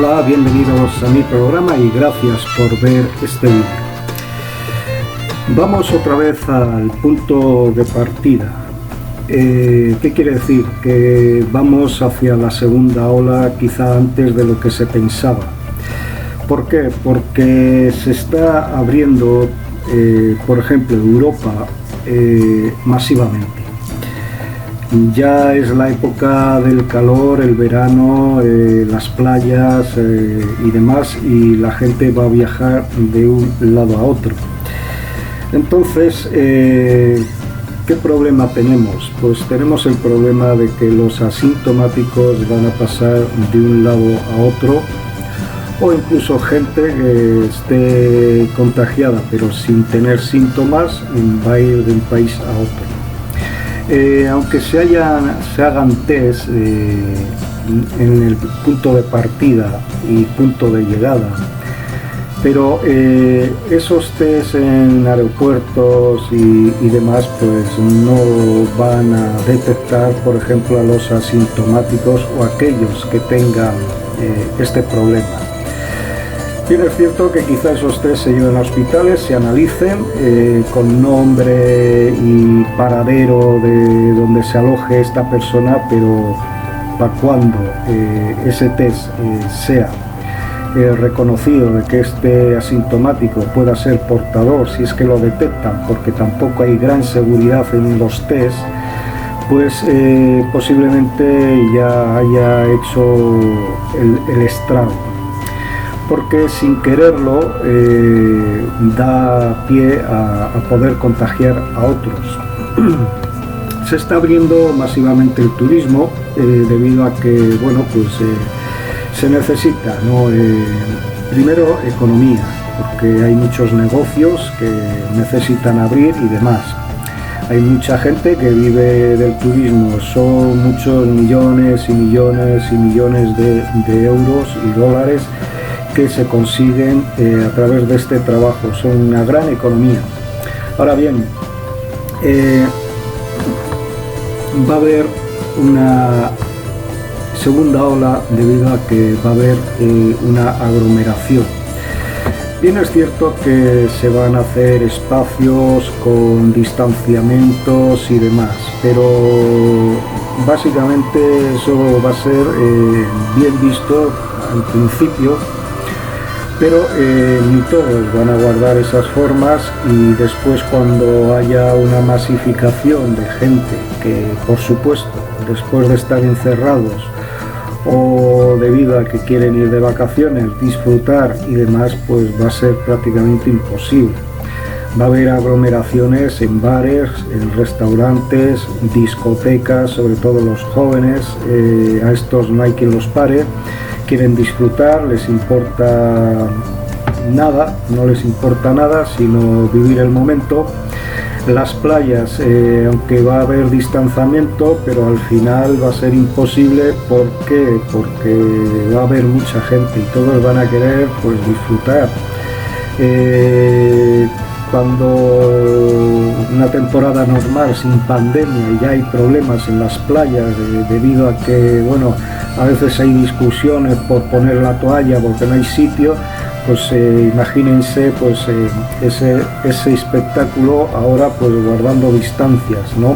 Hola, bienvenidos a mi programa y gracias por ver este vídeo. Vamos otra vez al punto de partida. ¿Qué quiere decir? Que vamos hacia la segunda ola quizá antes de lo que se pensaba. ¿Por qué? Porque se está abriendo, por ejemplo, Europa masivamente. Ya es la época del calor, el verano, las playas y demás, y la gente va a viajar de un lado a otro. Entonces, ¿qué problema tenemos? Pues tenemos el problema de que los asintomáticos van a pasar de un lado a otro, o incluso gente que esté contagiada pero sin tener síntomas va a ir de un país a otro. Aunque se hagan test en el punto de partida y punto de llegada, pero esos test en aeropuertos y demás pues no van a detectar, por ejemplo, a los asintomáticos o aquellos que tengan este problema. Bien, es cierto que quizá esos test se lleven a hospitales, se analicen con nombre y paradero de donde se aloje esta persona, pero para cuando ese test sea reconocido de que este asintomático pueda ser portador, si es que lo detectan, porque tampoco hay gran seguridad en los test, pues posiblemente ya haya hecho el estrago, porque sin quererlo da pie a poder contagiar a otros. Se está abriendo masivamente el turismo debido a que, bueno, pues se necesita, ¿no? Primero, economía, porque hay muchos negocios que necesitan abrir y demás. Hay mucha gente que vive del turismo, son muchos millones y millones y millones de euros y dólares que se consiguen a través de este trabajo. Son una gran economía. Ahora bien, va a haber una segunda ola debido a que va a haber una aglomeración. Bien, es cierto que se van a hacer espacios con distanciamientos y demás, pero básicamente eso va a ser bien visto al principio, pero ni todos van a guardar esas formas, y después, cuando haya una masificación de gente que, por supuesto, después de estar encerrados o debido a que quieren ir de vacaciones, disfrutar y demás, pues va a ser prácticamente imposible. Va a haber aglomeraciones en bares, en restaurantes, discotecas, sobre todo los jóvenes, a estos no hay quien los pare. Quieren disfrutar, les importa nada, no les importa nada sino vivir el momento. Las playas, aunque va a haber distanciamiento, pero al final va a ser imposible. ¿Por qué? Porque va a haber mucha gente y todos van a querer pues disfrutar. Cuando una temporada normal, sin pandemia, y ya hay problemas en las playas debido a que, bueno, a veces hay discusiones por poner la toalla porque no hay sitio, pues imagínense pues ese espectáculo ahora pues guardando distancias, ¿no?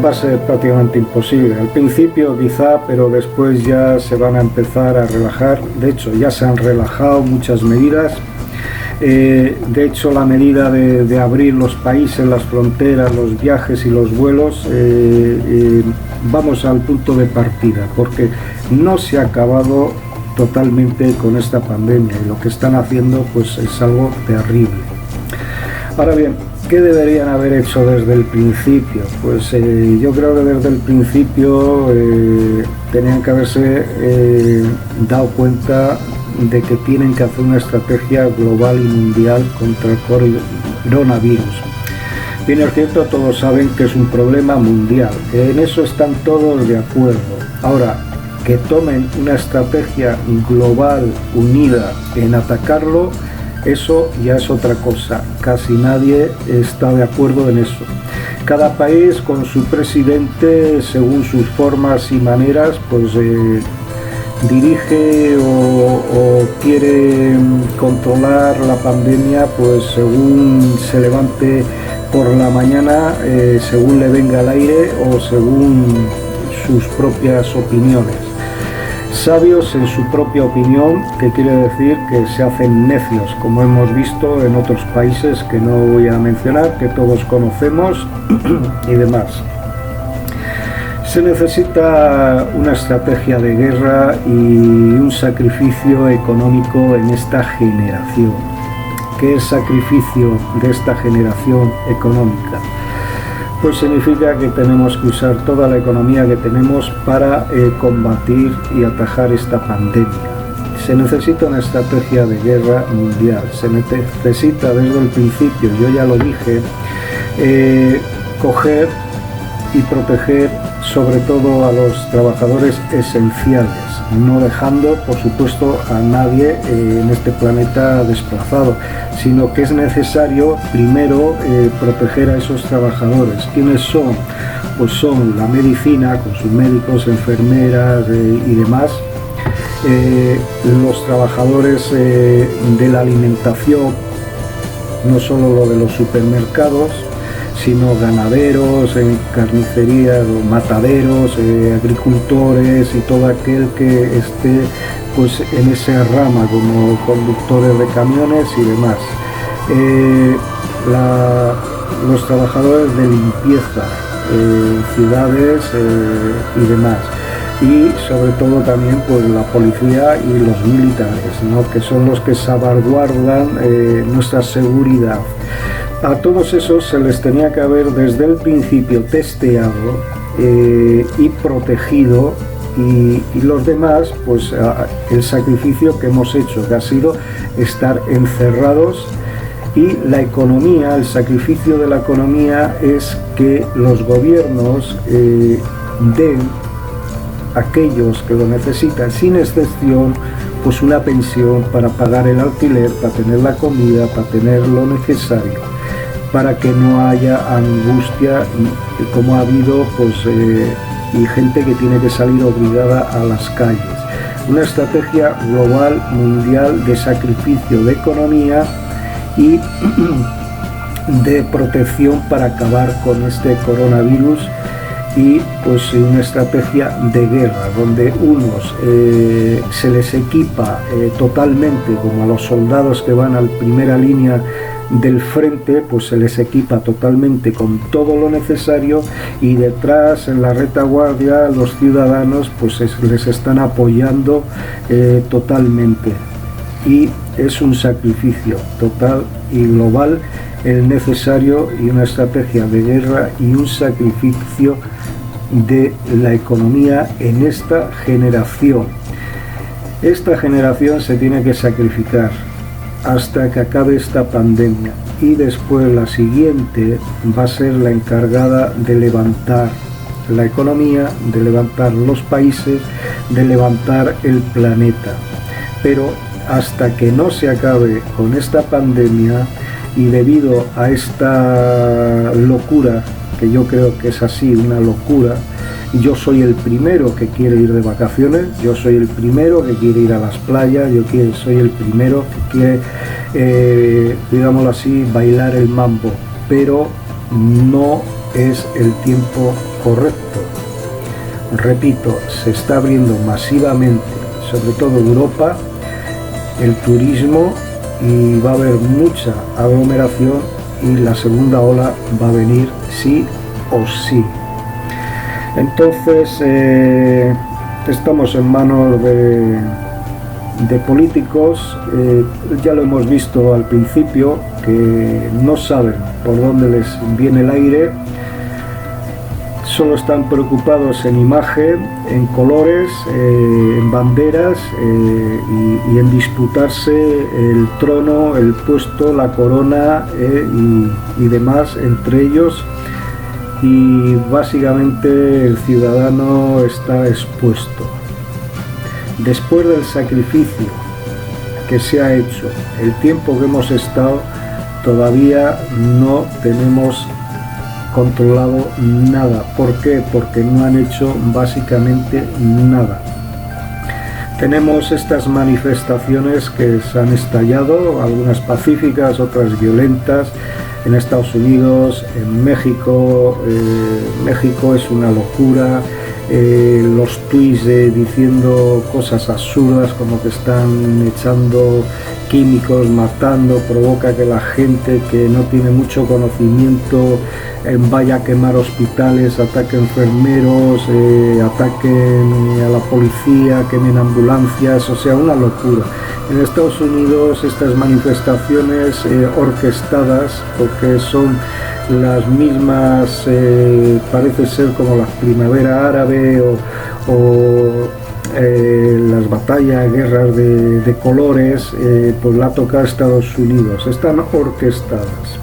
Va a ser prácticamente imposible. Al principio quizá, pero después ya se van a empezar a relajar. De hecho, ya se han relajado muchas medidas. De hecho, la medida de abrir los países, las fronteras, los viajes y los vuelos, vamos al punto de partida, porque no se ha acabado totalmente con esta pandemia, y lo que están haciendo pues es algo terrible. Ahora bien, ¿qué deberían haber hecho desde el principio? Pues yo creo que desde el principio tenían que haberse dado cuenta de que tienen que hacer una estrategia global y mundial contra el coronavirus. Bien, es cierto, todos saben que es un problema mundial, en eso están todos de acuerdo. Ahora, que tomen una estrategia global unida en atacarlo, eso ya es otra cosa. Casi nadie está de acuerdo en eso. Cada país con su presidente, según sus formas y maneras, pues dirige o quiere controlar la pandemia, pues según se levante por la mañana, según le venga al aire o según sus propias opiniones. Sabios en su propia opinión, que quiere decir que se hacen necios, como hemos visto en otros países que no voy a mencionar, que todos conocemos y demás. Se necesita una estrategia de guerra y un sacrificio económico en esta generación. ¿Qué es sacrificio de esta generación económica? Pues significa que tenemos que usar toda la economía que tenemos para combatir y atajar esta pandemia. Se necesita una estrategia de guerra mundial, se necesita desde el principio, yo ya lo dije, coger y proteger sobre todo a los trabajadores esenciales, no dejando por supuesto a nadie en este planeta desplazado, sino que es necesario primero proteger a esos trabajadores. ¿Quiénes son? Pues son la medicina, con sus médicos, enfermeras y demás, los trabajadores de la alimentación, no solo lo de los supermercados, sino ganaderos, carnicerías, mataderos, agricultores y todo aquel que esté pues en esa rama, como conductores de camiones y demás. Los trabajadores de limpieza, ciudades y demás. Y sobre todo también pues la policía y los militares, ¿no?, que son los que salvaguardan nuestra seguridad. A todos esos se les tenía que haber desde el principio testeado y protegido, y los demás, pues el sacrificio que hemos hecho, que ha sido estar encerrados, y la economía, el sacrificio de la economía es que los gobiernos den a aquellos que lo necesitan, sin excepción, pues una pensión para pagar el alquiler, para tener la comida, para tener lo necesario, para que no haya angustia como ha habido pues y gente que tiene que salir obligada a las calles. Una estrategia global, mundial, de sacrificio de economía y de protección para acabar con este coronavirus, y pues una estrategia de guerra donde unos se les equipa totalmente, como a los soldados que van a la primera línea del frente, pues se les equipa totalmente con todo lo necesario, y detrás en la retaguardia los ciudadanos pues les están apoyando totalmente, y es un sacrificio total y global el necesario, y una estrategia de guerra y un sacrificio de la economía en esta generación. Esta generación se tiene que sacrificar hasta que acabe esta pandemia, y después la siguiente va a ser la encargada de levantar la economía, de levantar los países, de levantar el planeta. Pero hasta que no se acabe con esta pandemia, y debido a esta locura, que yo creo que es así, una locura, yo soy el primero que quiere ir de vacaciones, yo soy el primero que quiere ir a las playas, soy el primero que quiere, digámoslo así, bailar el mambo, pero no es el tiempo correcto. Repito, se está abriendo masivamente, sobre todo Europa, el turismo, y va a haber mucha aglomeración, y la segunda ola va a venir sí o sí. Entonces estamos en manos de políticos, ya lo hemos visto al principio, que no saben por dónde les viene el aire, solo están preocupados en imagen, en colores, en banderas y en disputarse el trono, el puesto, la corona y demás entre ellos, y básicamente el ciudadano está expuesto. Después del sacrificio que se ha hecho, el tiempo que hemos estado, todavía no tenemos controlado nada. ¿Por qué? Porque no han hecho básicamente nada. tenemos estas manifestaciones que se han estallado, algunas pacíficas, otras violentas, en Estados Unidos, en México. México es una locura. Los tuits diciendo cosas absurdas como que están echando químicos, matando, provoca que la gente que no tiene mucho conocimiento vaya a quemar hospitales, ataque enfermeros, ataquen a la policía, quemen ambulancias, o sea, una locura. En Estados Unidos estas manifestaciones orquestadas, porque son las mismas, parece ser como la primavera árabe o las batallas, guerras de colores, pues la toca Estados Unidos, están orquestadas.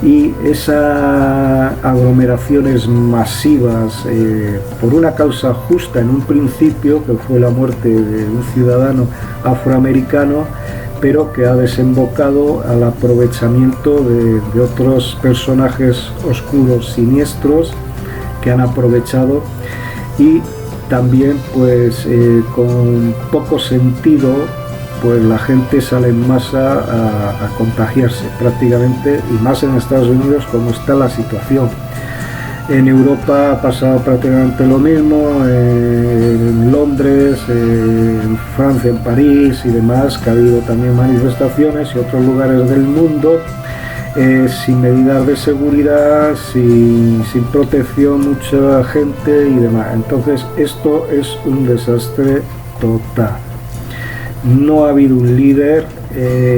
Y esas aglomeraciones masivas por una causa justa en un principio, que fue la muerte de un ciudadano afroamericano, pero que ha desembocado al aprovechamiento de otros personajes oscuros, siniestros, que han aprovechado, y también pues con poco sentido, pues la gente sale en masa a contagiarse prácticamente, y más en Estados Unidos como está la situación. En Europa ha pasado prácticamente lo mismo, en Londres, en Francia, en París y demás, que ha habido también manifestaciones, y otros lugares del mundo, sin medidas de seguridad, sin protección, mucha gente y demás. Entonces esto es un desastre total. No ha habido un líder,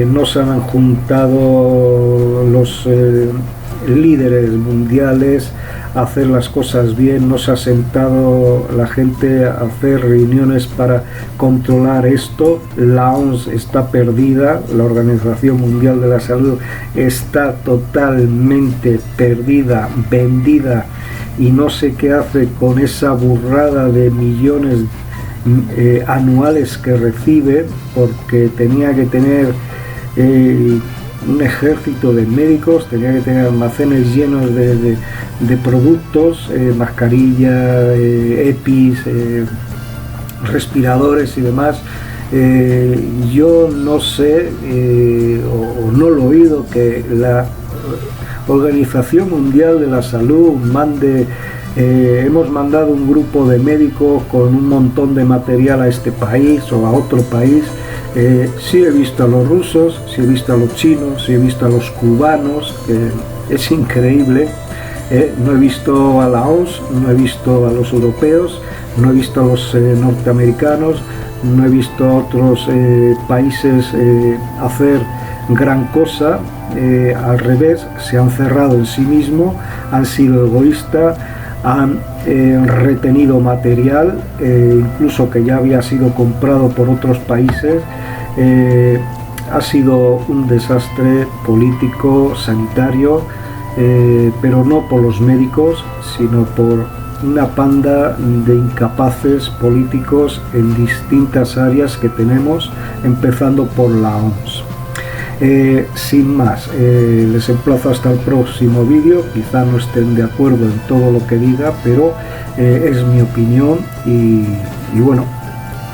no se han juntado los líderes mundiales a hacer las cosas bien, no se ha sentado la gente a hacer reuniones para controlar esto. La OMS está perdida, la Organización Mundial de la Salud está totalmente perdida, vendida, y no sé qué hace con esa burrada de millones anuales que recibe, porque tenía que tener un ejército de médicos, tenía que tener almacenes llenos de productos, mascarillas, EPIs, respiradores y demás. Yo no sé, o no lo he oído, que la Organización Mundial de la Salud mande, hemos mandado un grupo de médicos con un montón de material a este país o a otro país. Sí he visto a los rusos, sí he visto a los chinos, sí he visto a los cubanos, es increíble. No he visto a la OMS, no he visto a los europeos, no he visto a los norteamericanos, no he visto a otros países hacer gran cosa. Al revés, se han cerrado en sí mismos, han sido egoístas, han retenido material, incluso que ya había sido comprado por otros países. Ha sido un desastre político, sanitario, pero no por los médicos, sino por una panda de incapaces políticos en distintas áreas que tenemos, empezando por la OMS. Sin más, les emplazo hasta el próximo vídeo. Quizá no estén de acuerdo en todo lo que diga, pero es mi opinión, y bueno,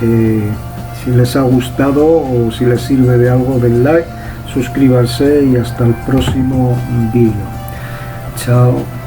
si les ha gustado o si les sirve de algo, den like, suscríbanse, y hasta el próximo vídeo. Chao.